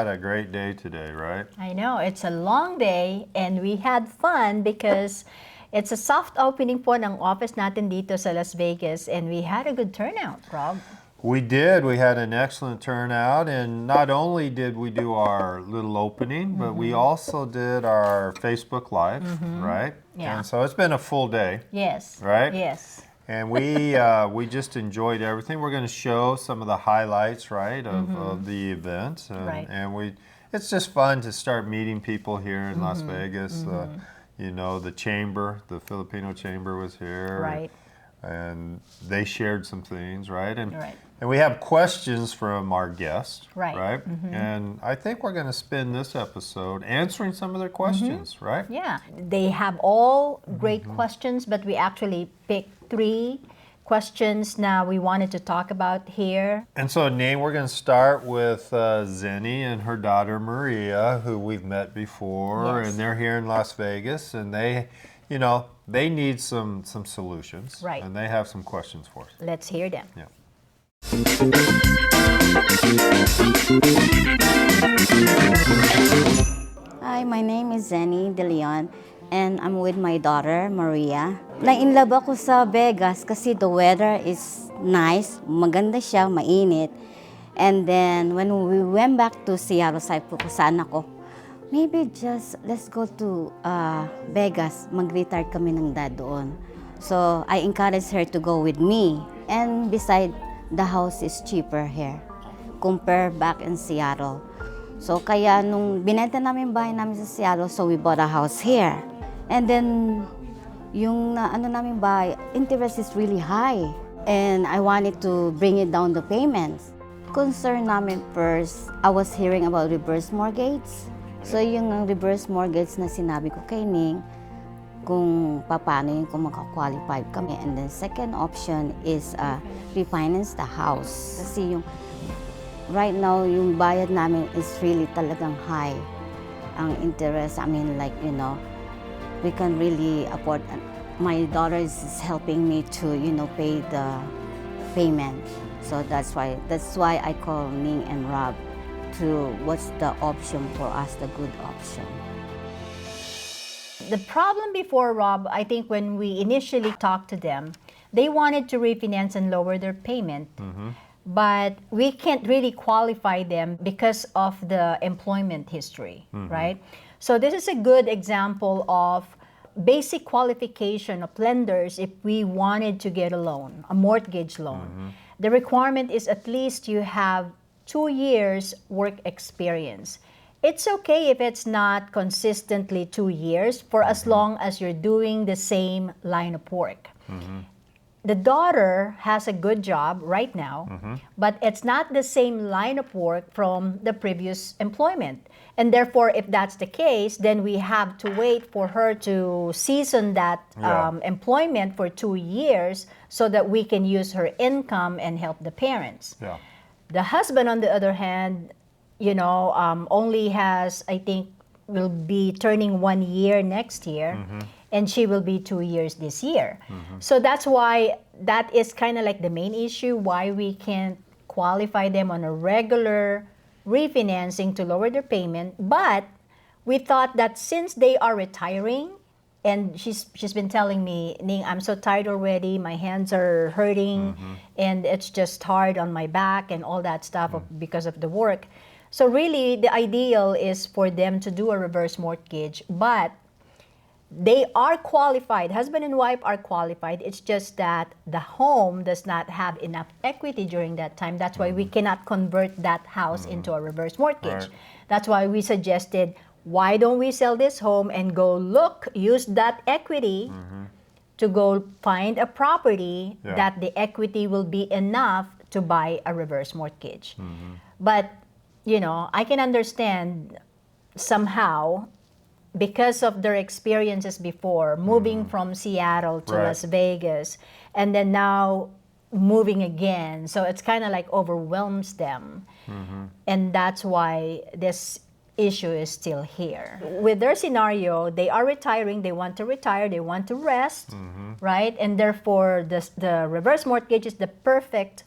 had a great day today, right? I know, it's a long day and we had fun because it's a soft opening po ng office natin dito sa Las Vegas and we had a good turnout, Rob. We did. We had an excellent turnout, and not only did we do our little opening, but we also did our Facebook Live, right? Yeah. And so it's been a full day. Yes. Right? Yes. And we just enjoyed everything. We're going to show some of the highlights, right, of the event. Right. And it's just fun to start meeting people here in Las Vegas. You know, the chamber, the Filipino chamber was here. Right. And they shared some things, right? Right. And we have questions from our guests, Right. right? And I think we're going to spend this episode answering some of their questions, right? Yeah, they have all great questions, but we actually picked 3 questions now we wanted to talk about here. And so, Ning, we're going to start with Zenny and her daughter Maria, who we've met before, Yes. and they're here in Las Vegas, and they, you know, they need some solutions, Right. and they have some questions for us. Let's hear them. Yeah. Hi, my name is Zenny De Leon and I'm with my daughter, Maria. Na-inlove ako sa Vegas kasi the weather is nice, maganda siya, mainit. And then when we went back to Seattle, sabi ko sa anak ko, maybe just let's go to Vegas, mag-retire kami ng dad doon. So I encouraged her to go with me. And beside, the house is cheaper here compared back in Seattle. So kaya nung binenta namin bahay namin sa Seattle, so we bought a house here. And then yung ano namin bahay, interest is really high. And I wanted to bring it down the payments. Concern namin first, I was hearing about reverse mortgage. So yung reverse mortgage na sinabi ko kay Ning, kung paano yun, kung makakwalify kami. And then second option is refinance the house. Kasi yung right now, yung bayad namin is really talagang high. Ang interest, I mean, like, you know, we can really afford. My daughter is helping me to, you know, pay the payment. So that's why I call Ning and Rob to what's the option for us, the good option. The problem before, Rob, I think when we initially talked to them, they wanted to refinance and lower their payment. But we can't really qualify them because of the employment history, right? So this is a good example of basic qualification of lenders if we wanted to get a loan, a mortgage loan. The requirement is at least you have 2 years work experience. It's okay if it's not consistently 2 years for as long as you're doing the same line of work. The daughter has a good job right now, but it's not the same line of work from the previous employment. And therefore, if that's the case, then we have to wait for her to season that employment for 2 years so that we can use her income and help the parents. Yeah. The husband, on the other hand, you know, only has, I think, will be turning 1 year next year, and she will be 2 years this year. So that's why that is kind of like the main issue, why we can't qualify them on a regular refinancing to lower their payment. But we thought that since they are retiring, and she's been telling me, Ning, I'm so tired already, my hands are hurting, and it's just hard on my back and all that stuff because of the work. So really, the ideal is for them to do a reverse mortgage, but they are qualified. Husband and wife are qualified. It's just that the home does not have enough equity during that time. That's why we cannot convert that house into a reverse mortgage. Right. That's why we suggested, why don't we sell this home and go use that equity to go find a property that the equity will be enough to buy a reverse mortgage. But, you know, I can understand somehow, because of their experiences before, moving from Seattle to Las Vegas, and then now moving again. So it's kind of like overwhelms them. And that's why this issue is still here. With their scenario, they are retiring, they want to retire, they want to rest, right? And therefore, the reverse mortgage is the perfect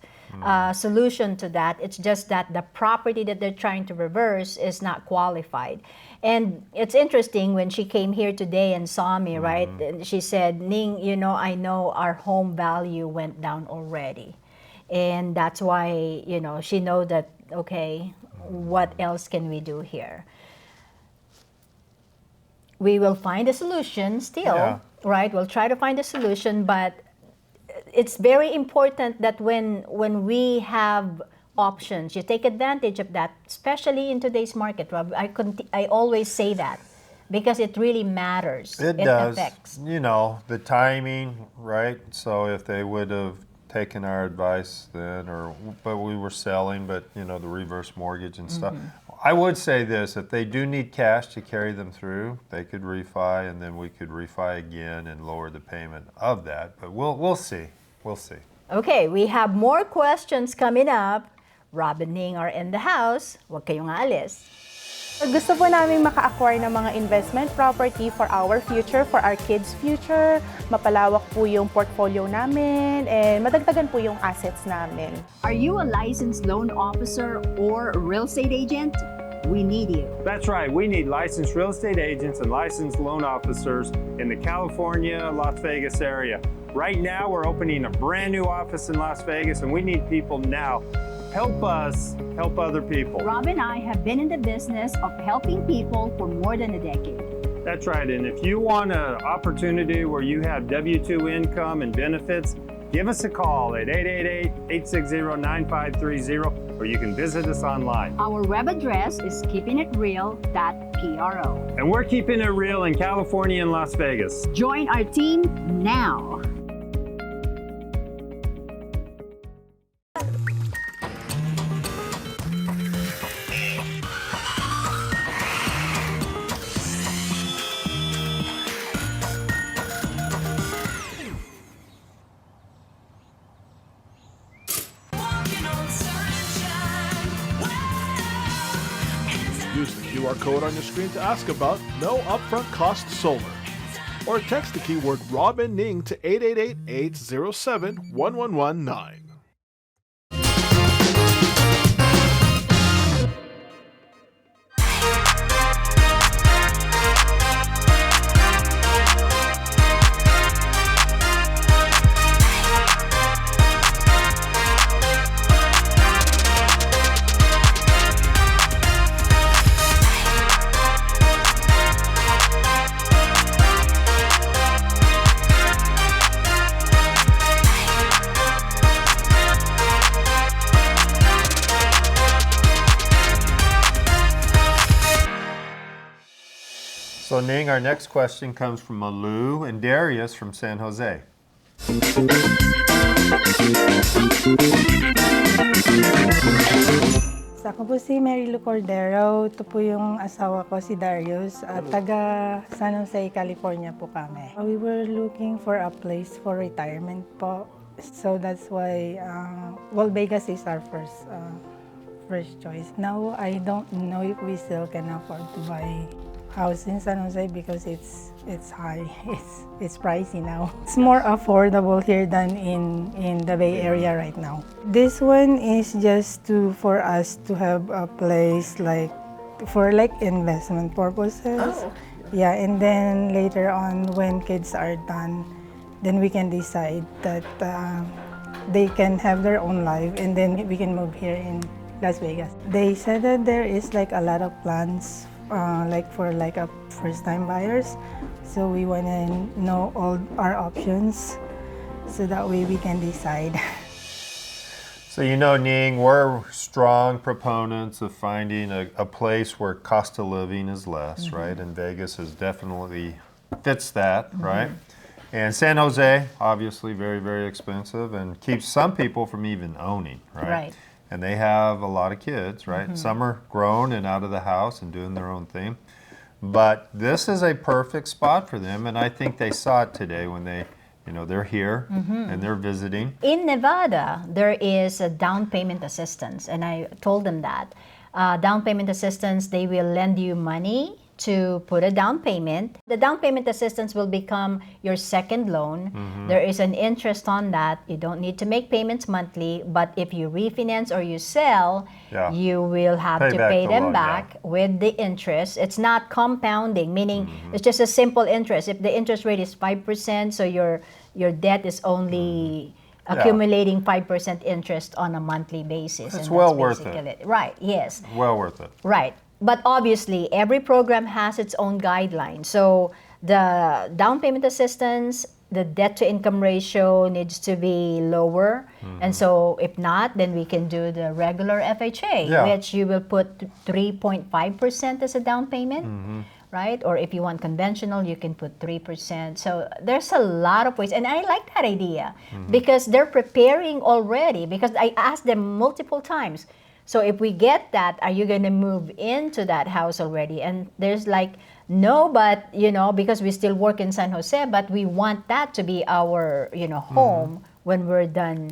solution to that. It's just that the property that they're trying to reverse is not qualified. And it's interesting when she came here today and saw me, right? And she said, Ning, you know, I know our home value went down already. And that's why, you know, she knows that, okay, what else can we do here? We will find a solution still, right? We'll try to find a solution, but it's very important that when we have options, you take advantage of that, especially in today's market, Rob. I always say that because it really matters. It does. Affects. You know, the timing, right? So if they would have taken our advice then, but we were selling, but you know, the reverse mortgage and stuff. I would say this, if they do need cash to carry them through, they could refi, and then we could refi again and lower the payment of that. But we'll see. We'll see. Okay, we have more questions coming up. Rob and Ning are in the house. Huwag kayong aalis. Gusto po namin maka-acquire ng mga investment property for our future, for our kids' future. Mapalawak po yung portfolio namin and madagdagan po yung assets namin. Are you a licensed loan officer or real estate agent? We need you. That's right. We need licensed real estate agents and licensed loan officers in the California, Las Vegas area. Right now, we're opening a brand new office in Las Vegas, and we need people now. Help us help other people. Rob and I have been in the business of helping people for more than a decade. That's right. And if you want an opportunity where you have W-2 income and benefits, give us a call at 888-860-9530, or you can visit us online. Our web address is keepingitreal.pro. And we're keeping it real in California and Las Vegas. Join our team now. Use the QR code on your screen to ask about no upfront cost solar. Or text the keyword Rob and Ning to 888-807-1119. So Ning, our next question comes from Malu and Darius from San Jose. Ako po si Mary Lou Cordero. Ito po yung asawa ko, si Darius. Taga San Jose, California po kami. We were looking for a place for retirement po. So that's why, Vegas is our first choice. Now, I don't know if we still can afford to buy house in San Jose because it's high. It's pricey now. It's more affordable here than in the Bay Area right now. This one is just for us to have a place for investment purposes. Oh. Yeah, and then later on when kids are done, then we can decide that they can have their own life and then we can move here in Las Vegas. They said that there is a lot of plans for a first-time buyers, so we want to know all our options so that way we can decide. So you know, Ning, we're strong proponents of finding a place where cost of living is less, right? And Vegas is definitely fits that, right? And San Jose, obviously very, very expensive and keeps some people from even owning, right? Right. And they have a lot of kids, right? Some are grown and out of the house and doing their own thing. But this is a perfect spot for them, and I think they saw it today when they're here and they're visiting. In Nevada, there is a down payment assistance, and I told them that. Down payment assistance, they will lend you money to put a down payment. The down payment assistance will become your second loan. There is an interest on that. You don't need to make payments monthly, but if you refinance or you sell, Yeah. you will have Pay to back pay the them loan, back with the interest. It's not compounding, meaning it's just a simple interest. If the interest rate is 5%, so your debt is only accumulating 5% interest on a monthly basis. It's and well that's worth basically it. Right, yes. Well worth it. Right. But obviously, every program has its own guidelines. So the down payment assistance, the debt to income ratio needs to be lower. And so if not, then we can do the regular FHA, Yeah. which you will put 3.5% as a down payment. Right? Or if you want conventional, you can put 3%. So there's a lot of ways. And I like that idea because they're preparing already. Because I asked them multiple times, so if we get that, are you going to move into that house already? And there's like, no, but, because we still work in San Jose, but we want that to be our, home when we're done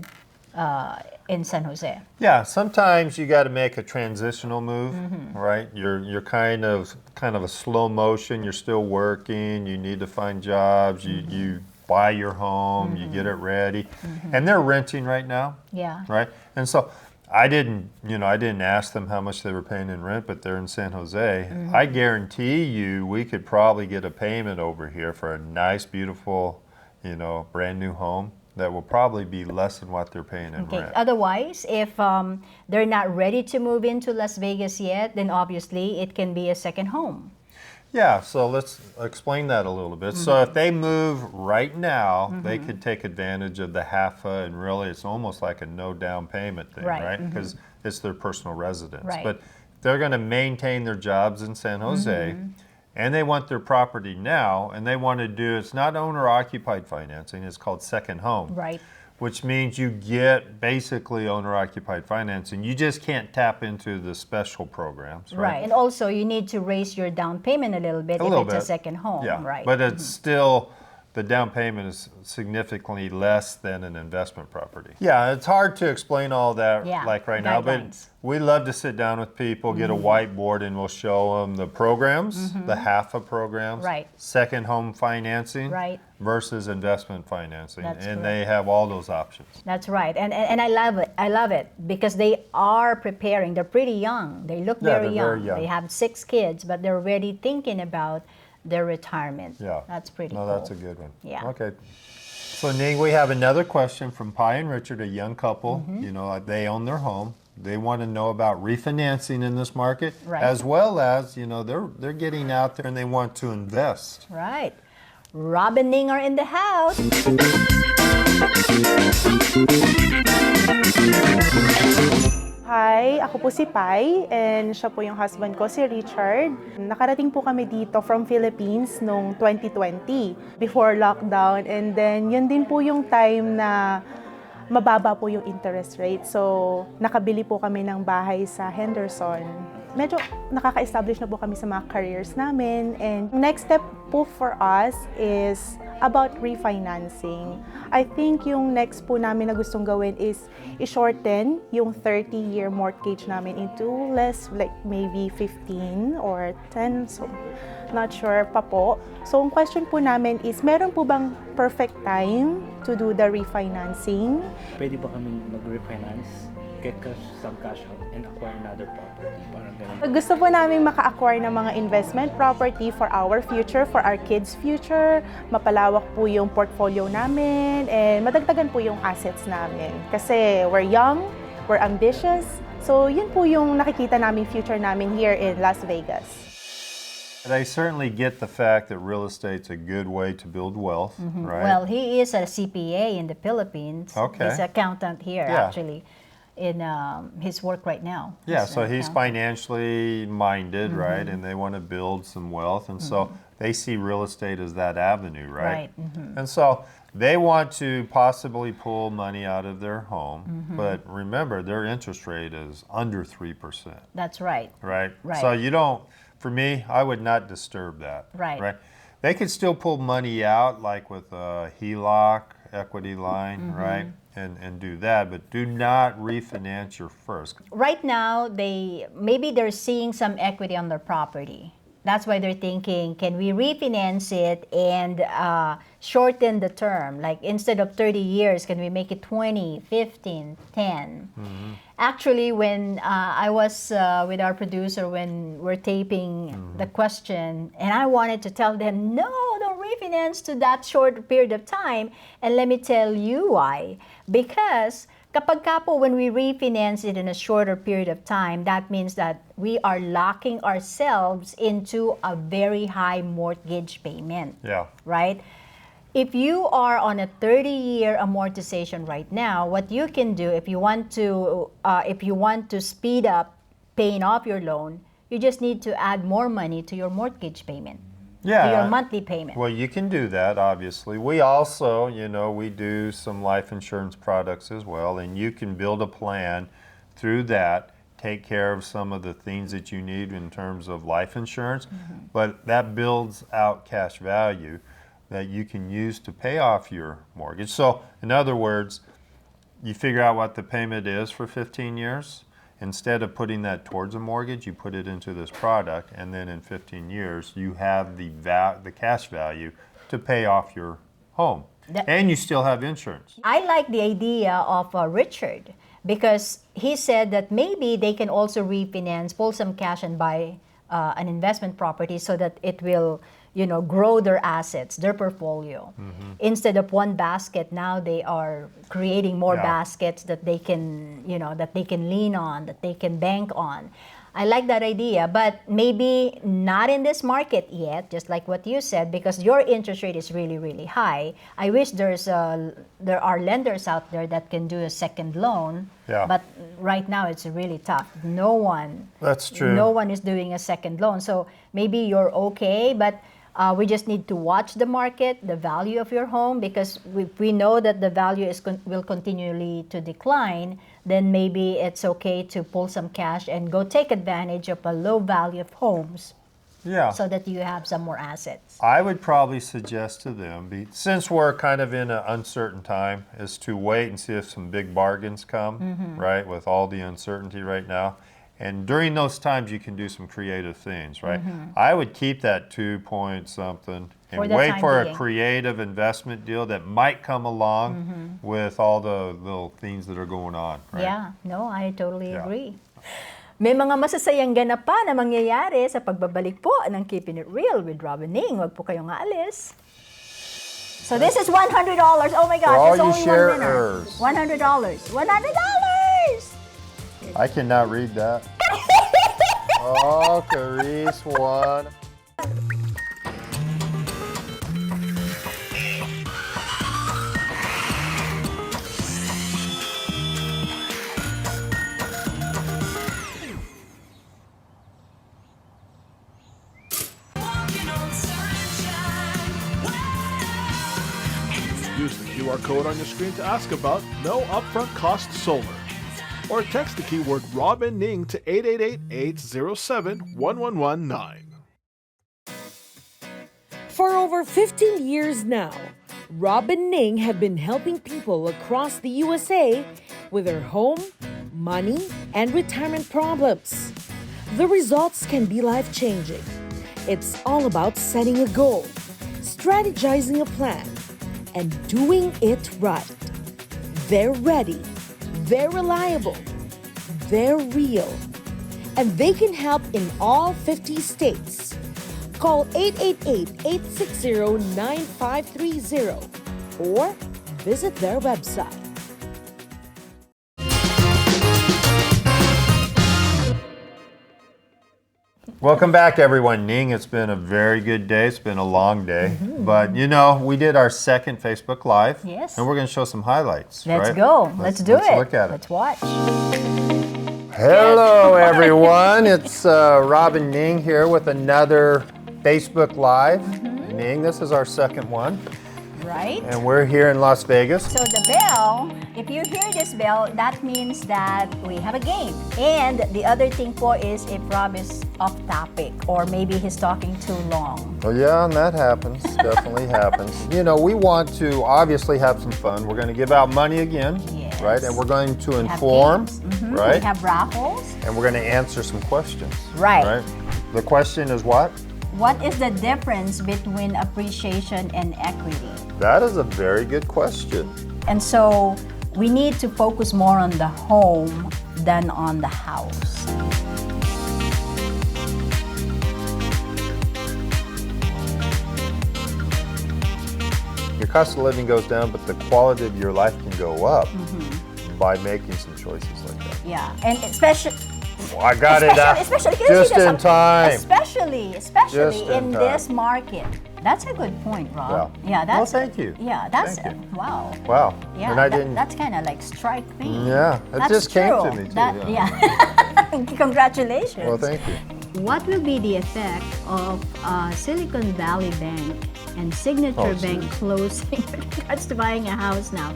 in San Jose. Yeah, sometimes you got to make a transitional move, right? You're kind of a slow motion. You're still working. You need to find jobs. You buy your home. You get it ready, and they're renting right now. Yeah. Right, and so I didn't ask them how much they were paying in rent, but they're in San Jose. I guarantee you, we could probably get a payment over here for a nice, beautiful, brand new home that will probably be less than what they're paying in Okay. rent. Otherwise, if they're not ready to move into Las Vegas yet, then obviously it can be a second home. Yeah, so let's explain that a little bit. So if they move right now, they could take advantage of the HAFA, and really it's almost like a no down payment thing, Right. right? Because it's their personal residence. Right. But they're going to maintain their jobs in San Jose, and they want their property now, and they want to do, it's not owner-occupied financing, it's called second home. Right. Which means you get basically owner-occupied financing. You just can't tap into the special programs, right? Right. And also, you need to raise your down payment a little bit if it's a second home, Yeah, right? but it's still, the down payment is significantly less than an investment property. Yeah, it's hard to explain all that Yeah, like right now, but guidelines. we love to sit down with people, get a whiteboard, and we'll show them the programs, the HAFA programs, Right. second home financing Right. versus investment financing, That's and correct. they have all those options. That's right. And I love it. I love it because they are preparing. They're pretty young. They look Yeah, very they're young. very young. They have 6 kids, but they're already thinking about their retirement. Yeah. That's pretty No, cool. that's a good one. Yeah. Okay. So Ning, we have another question from Pi and Richard, a young couple. They own their home. They want to know about refinancing in this market, Right. as well as, they're getting out there and they want to invest. Right. Rob and Ning are in the house. Hi, ako po si Pai and siya po yung husband ko, si Richard. Nakarating po kami dito from Philippines noong 2020, before lockdown. And then, yun din po yung time na mababa po yung interest rate. So, nakabili po kami ng bahay sa Henderson. Medyo nakaka-establish na po kami sa mga careers namin. And next step po for us is about refinancing. I think yung next po namin na gustong gawin is i-shorten yung 30-year mortgage namin into less, like maybe 15 or 10. So, not sure pa po. So, ang question po namin is, meron po bang perfect time to do the refinancing? Pwede ba kaming mag-refinance, get some cash out, and acquire another property? Parang ganun. Gusto po namin maka-acquire ng mga investment property for our future, for our kids' future. Mapalawak po yung portfolio namin and madagdagan po yung assets namin. Kasi we're young, we're ambitious. So yun po yung nakikita namin future namin here in Las Vegas. I certainly get the fact that real estate's a good way to build wealth, right? Well, he is a CPA in the Philippines. Okay. He's an accountant here, Yeah. actually, in his work right now. Yeah, He's so an he's accountant. financially minded, right? And they want to build some wealth. And so they see real estate as that avenue, right? Right. And so they want to possibly pull money out of their home. But remember, their interest rate is under 3%, That's right. right? Right. So you don't, for me, I would not disturb that. Right. They could still pull money out, like with a HELOC, equity line, right? And do that, but do not refinance your first. Right now, maybe they're seeing some equity on their property. That's why they're thinking, can we refinance it and shorten the term? Like instead of 30 years, can we make it 20, 15, 10? Actually, when I was with our producer when we're taping the question, and I wanted to tell them, no, don't refinance to that short period of time. And let me tell you why. Because kapag ka po when we refinance it in a shorter period of time, that means that we are locking ourselves into a very high mortgage payment. Yeah. Right? If you are on a 30-year amortization right now, what you can do if you want to speed up paying off your loan, you just need to add more money to your mortgage payment. Yeah. To your monthly payment. Well, you can do that, obviously. We also, we do some life insurance products as well, and you can build a plan through that, take care of some of the things that you need in terms of life insurance, but that builds out cash value that you can use to pay off your mortgage. So, in other words, you figure out what the payment is for 15 years. Instead of putting that towards a mortgage, you put it into this product, and then in 15 years, you have the cash value to pay off your home. And you still have insurance. I like the idea of Richard, because he said that maybe they can also refinance, pull some cash and buy an investment property so that it will grow their assets, their portfolio. Instead of one basket, now they are creating more baskets that they can, that they can lean on, that they can bank on. I like that idea, but maybe not in this market yet, just like what you said, because your interest rate is really, really high. I wish there are lenders out there that can do a second loan, but right now it's really tough. No one. That's true. No one is doing a second loan. So maybe you're okay, but we just need to watch the market, the value of your home, because we know that the value will continually to decline. Then maybe it's okay to pull some cash and go take advantage of a low value of homes. Yeah. So that you have some more assets. I would probably suggest to them, since we're kind of in an uncertain time, is to wait and see if some big bargains come, right, with all the uncertainty right now. And during those times, you can do some creative things, right? I would keep that 2 point something and wait for a creative investment deal that might come along with all the little things that are going on, right? Yeah, no, I totally agree. May mga masasayang ganap pa na mangyayari sa pagbabalik po ng Keeping It Real with Rob and Ning. Huwag po kayong aalis. So this is $100. Oh my gosh, there's only one winner. $100. $100! I cannot read that. Oh, Carice won. Use the QR code on your screen to ask about no upfront cost solar. Or text the keyword Rob and Ning to 888-807-1119. For over 15 years now, Rob and Ning have been helping people across the USA with their home, money, and retirement problems. The results can be life-changing. It's all about setting a goal, strategizing a plan, and doing it right. They're ready. They're reliable, they're real, and they can help in all 50 states. Call 888-860-9530 or visit their website. Welcome back, everyone. Ning, it's been a very good day. It's been a long day. But, we did our second Facebook Live. Yes. And we're going to show some highlights. Let's right? go. Let's do it. Let's look at it. Let's watch. Hello, everyone. It's Rob and Ning here with another Facebook Live. Ning, this is our second one. Right? And we're here in Las Vegas. So the bell, if you hear this bell, that means that we have a game. And the other thing po is if Rob is off topic or maybe he's talking too long. Well, yeah, and that happens. Definitely happens. We want to obviously have some fun. We're going to give out money again, right? And we're going to inform, right? We have raffles. And we're going to answer some questions. Right. The question is what? What is the difference between appreciation and equity? That is a very good question. And so we need to focus more on the home than on the house. Your cost of living goes down, but the quality of your life can go up by making some choices like that. Yeah, and especially I got it out especially just in time. Especially Just in in time. this market. That's a good point, Rob. Yeah. That's Well, thank you. Yeah, that's Thank you. wow. Wow. Yeah, And I didn't. that's kind of like strike me. Yeah, it That's just came to true. me too. That, yeah. Congratulations. Well, thank you. What will be the effect of Silicon Valley Bank and Signature Bank closing with regards to buying a house now?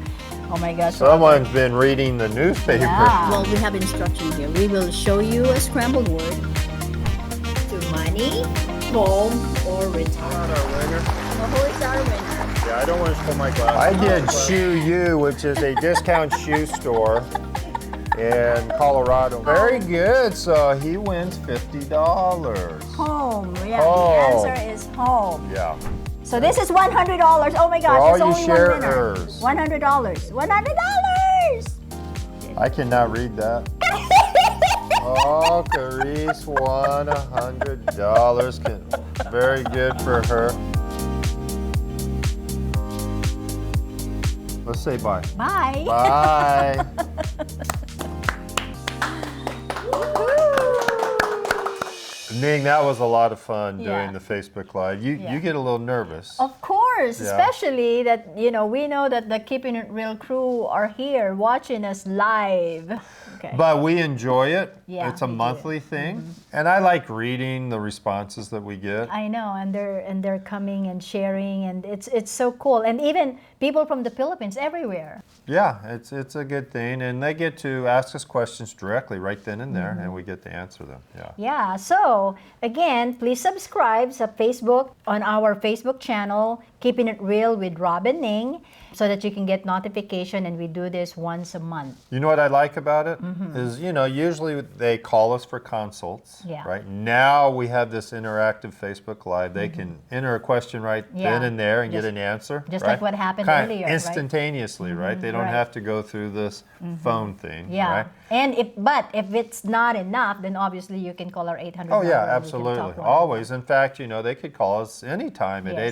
Oh my gosh. Someone's been reading the newspaper. Yeah. Well, we have instruction here. We will show you a scrambled word to money, home, or retirement. Who is our winner? Yeah, I don't want to spill my glass. I did Shoe U, which is a discount shoe store in Colorado. Very good. So he wins $50. Home. Yeah, Home. the answer is home. Yeah. So this is $100. Oh my For all gosh, there's you only one winner. sharers. $100. $100. I cannot read that. Oh, Carice won $100. Very good for her. Let's say bye. Bye. Bye. Ning, that was a lot of fun doing the Facebook Live. You get a little nervous. Of course, Yeah. especially that, we know that the Keeping It Real crew are here watching us live. Okay. But we enjoy it. Yeah, it's a we do. monthly thing. And I like reading the responses that we get. I know, and they're coming and sharing, and it's so cool. And even people from the Philippines, everywhere. Yeah, it's a good thing. And they get to ask us questions directly right then and there, and we get to answer them. Yeah. Yeah, so again, please subscribe on our Facebook channel, Keeping It Real with Rob and Ning, so that you can get notification, and we do this once a month. You know what I like about it? Is, usually they call us for consults, Yeah. right? Now we have this interactive Facebook Live. They can enter a question right then and there and get an answer. Just right? like what happened Kind of earlier, right? instantaneously, right? They don't right. have to go through this phone thing, Yeah, right? and if it's not enough, then obviously you can call our 800 Oh, yeah, number and we can absolutely. talk one-on-one. Always. In fact, they could call us anytime at Yes.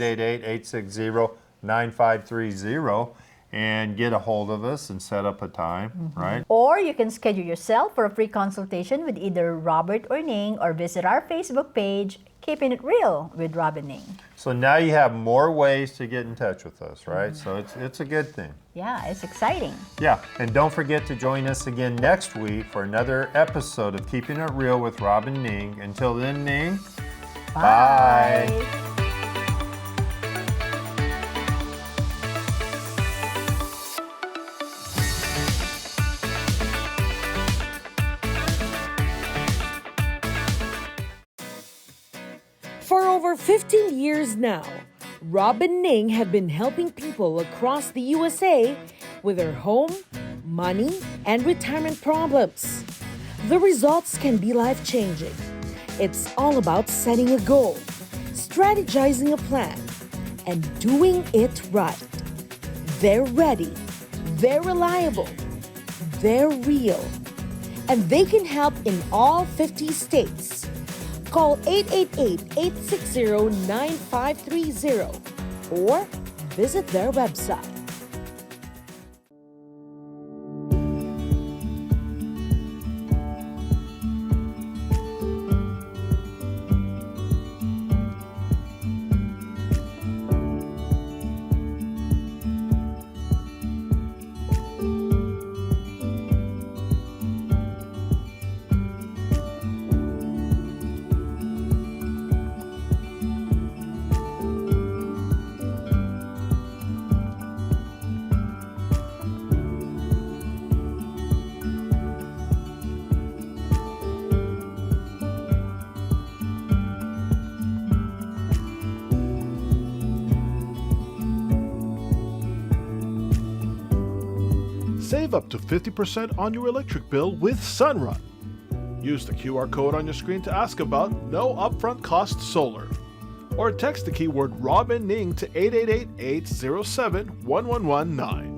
888-860-9530 and get a hold of us and set up a time, right? Or you can schedule yourself for a free consultation with either Robert or Ning, or visit our Facebook page, Keeping It Real with Rob and Ning. So now you have more ways to get in touch with us, right? So it's a good thing. Yeah, it's exciting. Yeah, and don't forget to join us again next week for another episode of Keeping It Real with Rob and Ning. Until then, Ning, bye. For over 15 years now, Rob and Ning have been helping people across the USA with their home, money, and retirement problems. The results can be life-changing. It's all about setting a goal, strategizing a plan, and doing it right. They're ready, they're reliable, they're real, and they can help in all 50 states. Call 888-860-9530 or visit their website. Save up to 50% on your electric bill with Sunrun. Use the QR code on your screen to ask about no upfront cost solar. or text the keyword Rob and Ning to 888-807-1119.